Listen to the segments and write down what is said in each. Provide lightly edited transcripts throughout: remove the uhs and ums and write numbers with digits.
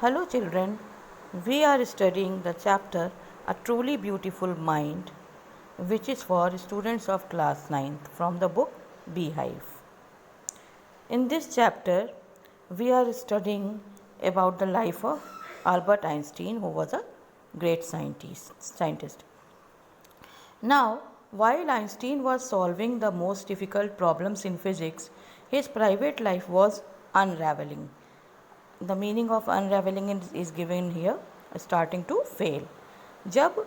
Hello, children. We are studying the chapter A Truly Beautiful Mind, which is for students of class 9th from the book Beehive. In this chapter, we are studying about the life of Albert Einstein, who was a great scientist. Now, while Einstein was solving the most difficult problems in physics, his private life was unraveling. The meaning of unraveling is given here, starting to fail. जब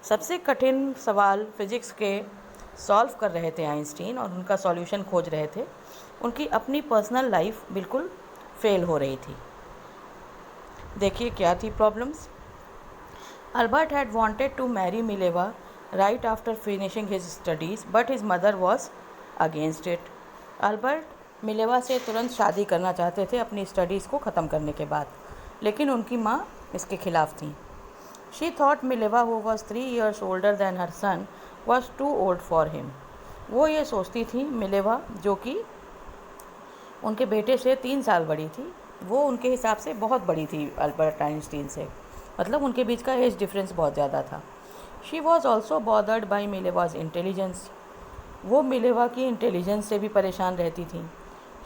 सबसे कठिन सवाल physics के solve कर रहे थे Einstein और उनका सॉल्यूशन खोज रहे थे, उनकी अपनी पर्सनल लाइफ बिल्कुल फेल हो रही थी. देखिए क्या थी problems. Albert had wanted to marry Mileva right after finishing his studies, but his mother was against it. Albert Mileva से तुरंत शादी करना चाहते थे अपनी स्टडीज़ को ख़त्म करने के बाद, लेकिन उनकी माँ इसके खिलाफ़ थी. She thought Mileva, who was 3 years older than her son, was too old for him. वो ये सोचती थी मिलेवा, जो कि उनके बेटे से 3 साल बड़ी थी, वो उनके हिसाब से बहुत बड़ी थी अल्बर्ट आइंस्टीन से, मतलब उनके बीच का एज डिफरेंस बहुत ज़्यादा था. She was also bothered by Mileva's intelligence. वो मिलेवा की इंटेलिजेंस से भी परेशान रहती थी.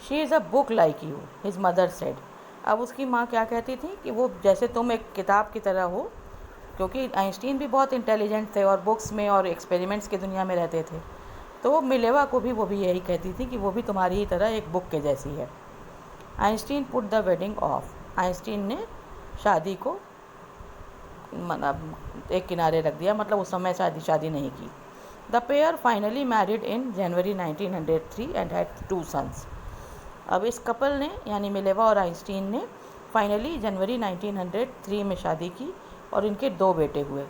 She is a book like you, his mother said. अब उसकी माँ क्या कहती थी कि वो जैसे तुम एक किताब की तरह हो, क्योंकि आइंस्टीन भी बहुत इंटेलिजेंट थे और बुक्स में और एक्सपेरिमेंट्स की दुनिया में रहते थे. तो मिलेवा को भी वो भी यही कहती थी कि वो भी तुम्हारी ही तरह एक बुक के जैसी है. Einstein put the wedding of. Einstein ने शादी को एक किनारे रख दिया, मतलब उस समय शादी नहीं की. The pair finally married in January 1903 and had 2 sons. अब इस कपल ने यानी मिलेवा और आइंस्टीन ने फाइनली जनवरी 1903 में शादी की और इनके 2 बेटे हुए.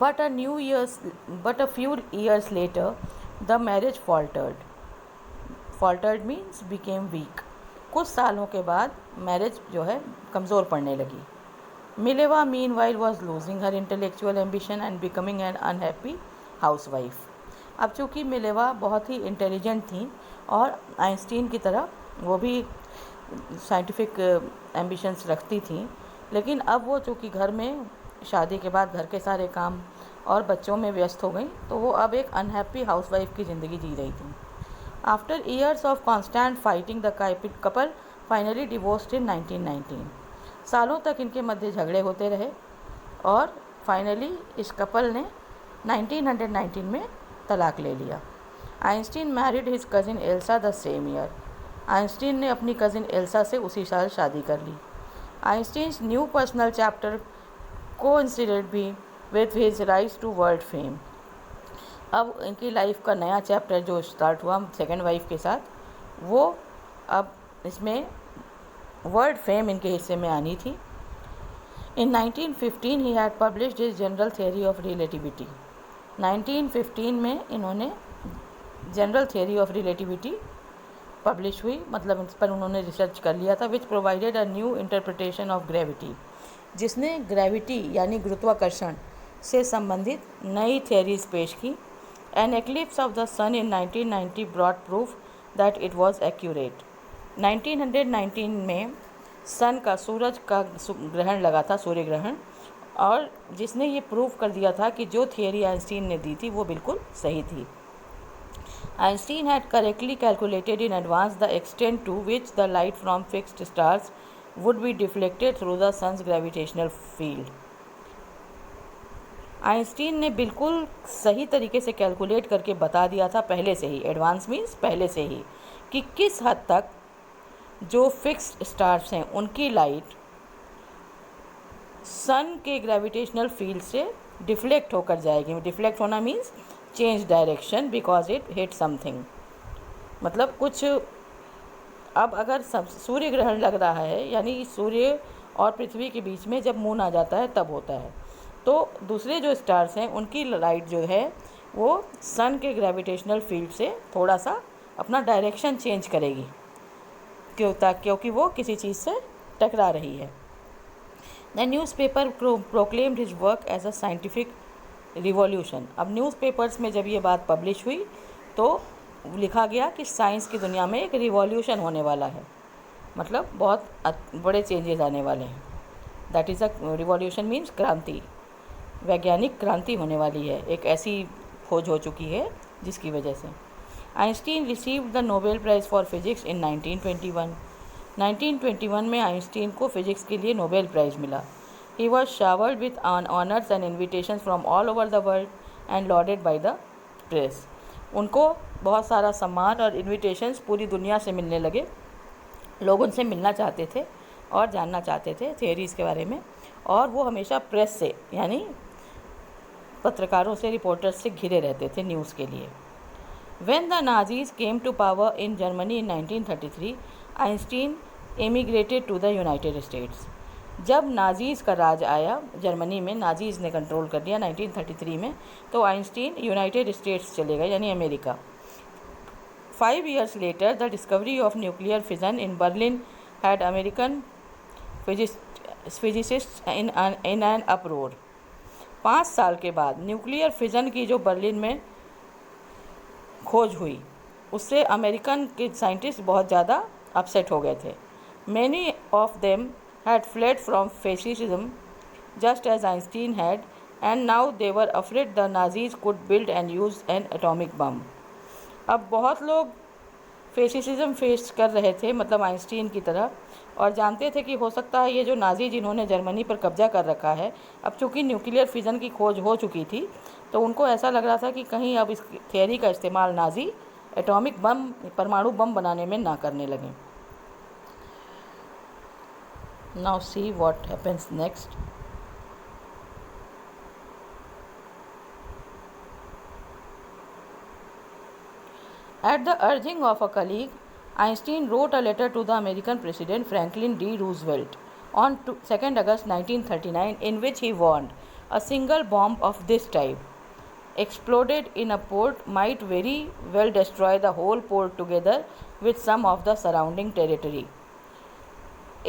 But a few years later the marriage faltered means became weak. कुछ सालों के बाद मैरिज जो है कमज़ोर पड़ने लगी. Mileva meanwhile was losing her intellectual ambition and becoming an unhappy housewife. अब चूँकि मिलेवा बहुत ही इंटेलिजेंट थी और आइंस्टीन की तरह वो भी साइंटिफिक एम्बिशंस रखती थी, लेकिन अब वो चूँकि घर में शादी के बाद घर के सारे काम और बच्चों में व्यस्त हो गई, तो वो अब एक अनहैप्पी हाउसवाइफ की ज़िंदगी जी रही थी. After years of constant fighting the couple finally divorced in 1919. सालों तक इनके मध्य झगड़े होते रहे और फाइनली इस कपल ने 1919 में तलाक ले लिया. Einstein married his cousin Elsa the same year. Einstein ने अपनी कज़िन एल्सा से उसी साल शादी कर ली. Einstein's new personal chapter coincided भी with his rise to world fame. अब इनकी लाइफ का नया चैप्टर जो स्टार्ट हुआ सेकेंड वाइफ के साथ, वो अब इसमें वर्ल्ड फेम इनके हिस्से में आनी थी. In 1915 he had published his general theory of relativity. 1915 में इन्होंने general theory of relativity publish हुई, मतलब इस पर उन्होंने रिसर्च कर लिया था, which provided a new interpretation of gravity, जिसने ग्रेविटी यानी गुरुत्वाकर्षण से संबंधित नई थियोरीज पेश की. An eclipse of the sun in 1990 brought proof that it was accurate. 1919 में सन का सूरज का ग्रहण लगा था, सूर्य ग्रहण, और जिसने ये प्रूव कर दिया था कि जो थियरी आइंस्टीन ने दी थी वो बिल्कुल सही थी. Einstein had correctly calculated in advance the extent to which the light from fixed stars would be deflected through the sun's gravitational field. Einstein ने बिल्कुल सही तरीके से कैलकुलेट करके बता दिया था पहले से ही, एडवांस मीन्स पहले से ही, कि किस हद तक जो फिक्स्ड स्टार्स हैं उनकी लाइट सन के ग्रेविटेशनल फील्ड से डिफ्लेक्ट होकर जाएगी. डिफ्लेक्ट होना means change direction because it hit something. मतलब कुछ, अब अगर सूर्य ग्रहण लग रहा है यानी सूर्य और पृथ्वी के बीच में जब मून आ जाता है तब होता है, तो दूसरे जो स्टार्स हैं उनकी लाइट जो है वो सन के ग्रेविटेशनल फील्ड से थोड़ा सा अपना डायरेक्शन चेंज करेगी, क्योंकि वो किसी चीज़ से टकरा रही है. The newspaper proclaimed his work as a scientific revolution. अब न्यूज़पेपर्स में जब ये बात पब्लिश हुई तो लिखा गया कि साइंस की दुनिया में एक रिवॉल्यूशन होने वाला है. मतलब बहुत बड़े चेंजेस आने वाले हैं। That is a revolution means क्रांति, वैज्ञानिक क्रांति होने वाली है, एक ऐसी खोज हो चुकी है जिसकी वजह से। Einstein received the Nobel prize for physics in 1921। 1921 में आइंस्टीन को फिजिक्स के लिए नोबेल प्राइज़ मिला। He was showered with honours and invitation from all over the world and loaded by the press. उनको बहुत सारा सम्मान और इन्विटेशंस पूरी दुनिया से मिलने लगे। लोग उनसे मिलना चाहते थे और जानना चाहते थे थियरीज़ के बारे में, और वो हमेशा प्रेस से यानी पत्रकारों से, रिपोर्टर्स से घिरे रहते थे न्यूज़ के लिए। When the Nazis came to power in Germany in 1933, Einstein emigrated to the United States. जब नाजीज़ का राज आया जर्मनी में, नाजीज़ ने कंट्रोल कर लिया 1933 में, तो आइंस्टीन यूनाइटेड स्टेट्स चले गए यानी America. 5 years later, the discovery of nuclear fission in Berlin had American physicists in an uproar. 5 साल के बाद न्यूक्लियर फिजन की जो बर्लिन में खोज हुई, उससे अमेरिकन के साइंटिस्ट बहुत ज़्यादा अपसेट हो गए थे। Many of them had fled from fascism just as Einstein had, and now they were afraid the Nazis could build and use an atomic bomb. अब बहुत लोग फेसिज्म फेस कर रहे थे, मतलब आइंस्टीन की तरह, और जानते थे कि हो सकता है ये जो नाजी जिन्होंने जर्मनी पर कब्जा कर रखा है, अब चूँकि न्यूक्लियर फिजन की खोज हो चुकी थी, तो उनको ऐसा लग रहा था कि कहीं अब इस थियरी का इस्तेमाल नाजी एटॉमिक बम, परमाणु बम बनाने में ना करने लगें। Now see what happens next. At the urging of a colleague, Einstein wrote a letter to the American President Franklin D. Roosevelt on 2nd August 1939, in which he warned a single bomb of this type exploded in a port might very well destroy the whole port together with some of the surrounding territory.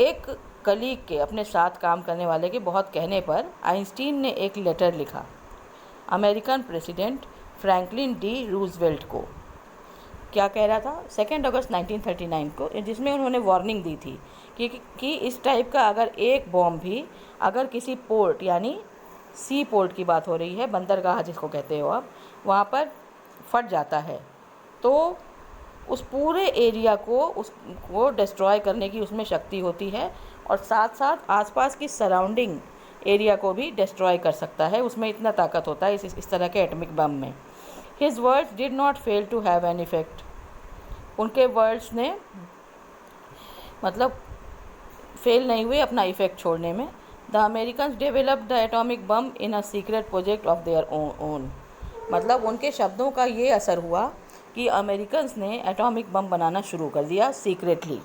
एक colleague के, अपने साथ काम करने वाले के बहुत कहने पर आइंस्टीन ने एक लेटर लिखा American president Franklin D Roosevelt को। क्या कह रहा था? 2 अगस्त 1939 को, जिसमें उन्होंने वार्निंग दी थी कि इस टाइप का अगर एक बॉम्ब भी अगर किसी पोर्ट, यानी सी पोर्ट की बात हो रही है, बंदरगाह जिसको कहते हो आप, वहाँ पर फट जाता है तो उस पूरे एरिया को डिस्ट्रॉय करने की उसमें शक्ति होती है, और साथ साथ आसपास की सराउंडिंग एरिया को भी डिस्ट्रॉय कर सकता है। उसमें इतना ताकत होता है इस तरह के एटॉमिक बम में। His words did not fail to have an effect. उनके वर्ड्स ने मतलब फेल नहीं हुए अपना इफेक्ट छोड़ने में। The Americans developed the atomic bomb in a secret project of their own. मतलब उनके शब्दों का ये असर हुआ कि अमेरिकन्स ने एटॉमिक बम बनाना शुरू कर दिया secretly,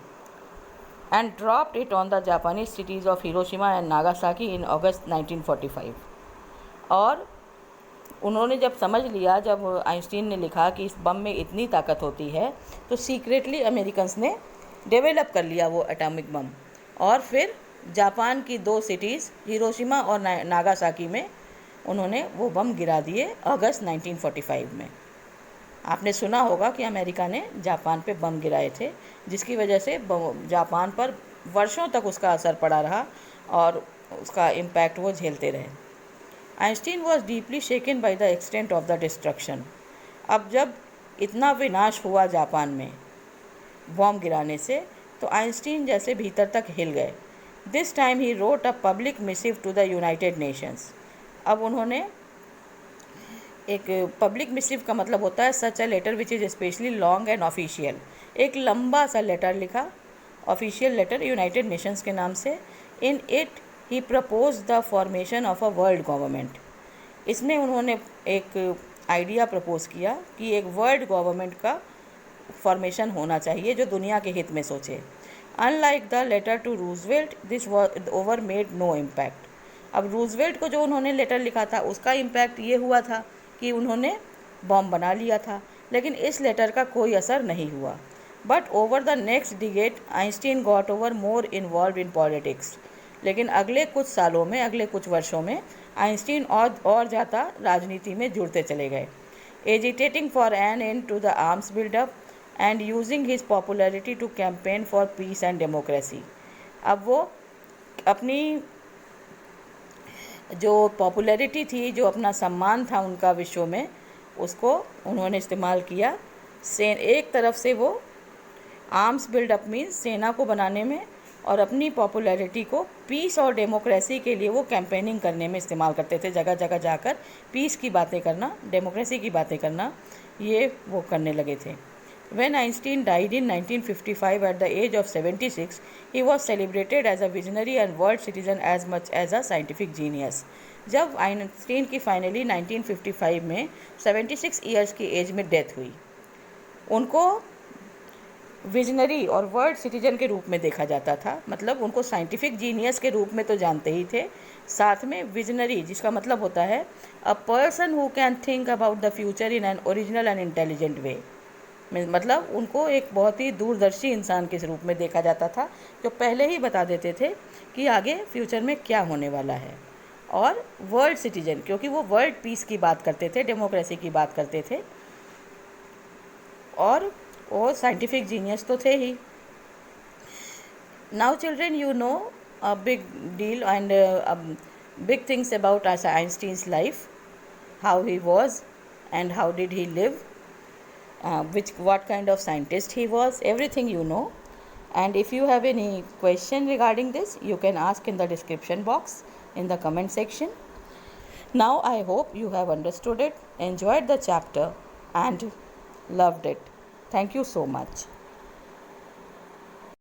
and dropped it on the Japanese cities of Hiroshima and Nagasaki in August 1945। और उन्होंने जब समझ लिया, जब आइंस्टीन ने लिखा कि इस बम में इतनी ताकत होती है, तो सीक्रेटली अमेरिकन्स ने डेवलप कर लिया वो एटॉमिक बम, और फिर जापान की 2 सिटीज़ हिरोशिमा और नागासाकी में उन्होंने वो बम गिरा दिए अगस्त 1945 में। आपने सुना होगा कि अमेरिका ने जापान पे बम गिराए थे, जिसकी वजह से जापान पर वर्षों तक उसका असर पड़ा रहा और उसका इम्पैक्ट वो झेलते रहे। Einstein was deeply shaken by the extent of the destruction. अब जब इतना विनाश हुआ जापान में बॉम्ब गिराने से, तो आइंस्टीन जैसे भीतर तक हिल गए। This time he wrote a public missive to the United Nations. अब उन्होंने एक पब्लिक मिसिव का मतलब होता है such a letter which is specially long and official. एक लंबा सा लेटर लिखा, ऑफिशियल लेटर यूनाइटेड नेशंस के नाम से। In it he propose the formation of a world government. इसमें उन्होंने एक आइडिया प्रपोज किया कि एक वर्ल्ड गवर्नमेंट का फॉर्मेशन होना चाहिए जो दुनिया के हित में सोचे। Unlike the letter to Roosevelt, this over made no impact. अब रूजवेल्ट को जो उन्होंने लेटर लिखा था उसका इम्पैक्ट ये हुआ था कि उन्होंने बॉम्ब बना लिया था, लेकिन इस लेटर का कोई असर नहीं हुआ। But over the next decade Einstein got over more involve in politics. लेकिन अगले कुछ सालों में, अगले कुछ वर्षों में आइंस्टीन और ज़्यादा राजनीति में जुड़ते चले गए। Agitating for an end to the arms buildup and using his popularity to campaign for peace and democracy. अब वो अपनी जो पॉपुलैरिटी थी, जो अपना सम्मान था उनका विश्व में, उसको उन्होंने इस्तेमाल किया। एक तरफ से वो आर्म्स बिल्डअप मीन्स सेना को बनाने में, और अपनी पॉपुलैरिटी को पीस और डेमोक्रेसी के लिए वो कैंपेनिंग करने में इस्तेमाल करते थे। जगह जगह जाकर पीस की बातें करना, डेमोक्रेसी की बातें करना, ये वो करने लगे थे। When Einstein died in 1955 at the age of 76, he was celebrated as a visionary and world citizen as much as a scientific genius. जब आइंस्टीन की फाइनली 1955 में 76 ईयर्स की एज में डेथ हुई, उनको विजनरी और वर्ल्ड सिटीजन के रूप में देखा जाता था। मतलब उनको साइंटिफिक जीनियस के रूप में तो जानते ही थे, साथ में विजनरी, जिसका मतलब होता है a person who can think about the future in an original and intelligent way. मतलब उनको एक बहुत ही दूरदर्शी इंसान के रूप में देखा जाता था, जो पहले ही बता देते थे कि आगे फ्यूचर में क्या होने वाला है। और वर्ल्ड सिटीजन, क्योंकि वो वर्ल्ड पीस की बात करते थे, डेमोक्रेसी की बात करते थे, और वो साइंटिफिक जीनियस तो थे ही। Now children, you know a big deal and big things about Einstein's life, how he was and how did he live, what kind of scientist he was, everything you know. And if you have any question regarding this, you can ask in the description box in the comment section. Now I hope you have understood it, enjoyed the chapter and loved it. Thank you so much.